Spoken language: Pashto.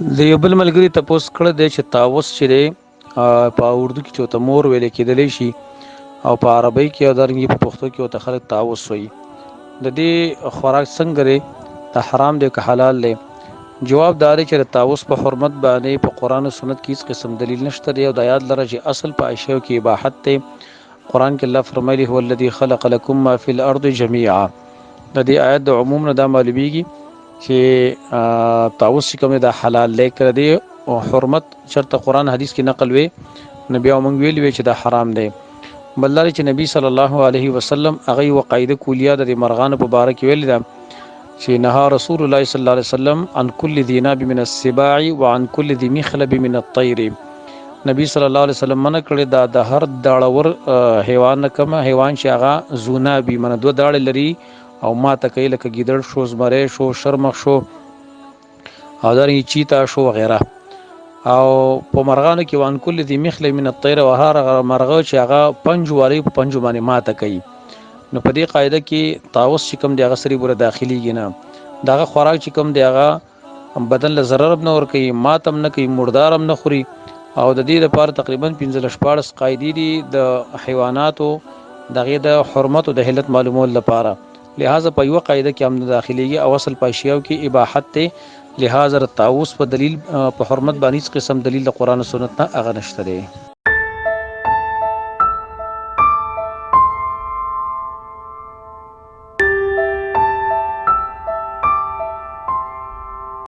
د یو بل ملګري تپوس کړی دی چې طاووس چې دی په اردو کې چې ورته مور ویلی کېدلی شي او په عربۍ کې او دارنګې په پښتو کې ورته خلک طاووس وایي. د دې خوراک څنګه دی؟ د حرام دی که حلال دی؟ جواب دا دی چې د طاووس په حرمت باندې په قرآن او سنت کې هیڅ قسم دلیل نشته دی او دا یاد لره چې اصل په اشیاء کې اباحت دی. قرآن کې الله فرمایلی هو الذي خلق لكم ما في الارض جميعا. د دې آیت د عموم نه دا معلومیږي چې طاووس چې کوم دا حلال دی که دی او حرمت چرته قرآن حدیث کې نقل وي نو بیا موږ ویلی وی چې دا حرام دی. بل دا چې نبی صلی الله علیه وسلم هغه یوه قاعده کلیه د مرغانو په باره کې ویلې ده چې نهى رسول الله صلی الله علیه وسلم عن كل ذي ناب من السباع وعن كل ذي مخلب من الطير. نبی صلی الله علیه وسلم منع کړی دا د هر داړور حیوان نه کوم حیوان چې هغه ذونابي منه دوه داړې لري او ما ته کوي لکه ګیدړ شو، زمری شو، شرمخ شو او دارنګې چیتا شو وغیره. او په مرغانو کې وان کل ذي مخلب من الطير او هر مرغه چې هغه پنجو والی په پنجو باندې ماته کوي. نو په دې قاعده کې طاووس چې کوم دی هغه سړي پورې داخليږي نه. دغه خوراک چې کوم دی هغه بدن له ضرر هم نه ورکوي، مات هم نه کوي، مردار هم نه خوري. او د دې لپاره تقریبا 15-14 قاعدې دي د حیواناتو دغې د حرمت او د حلت معلومولو لپاره. لہذا په یوه قاعده کې هم نه داخليږي او اصل په اشیاو کې اباحت دی. لہذا د طاووس په دلیل په حرمت باندې هیڅ قسم دلیل د قرآن او سنت نه هغه نشته دی.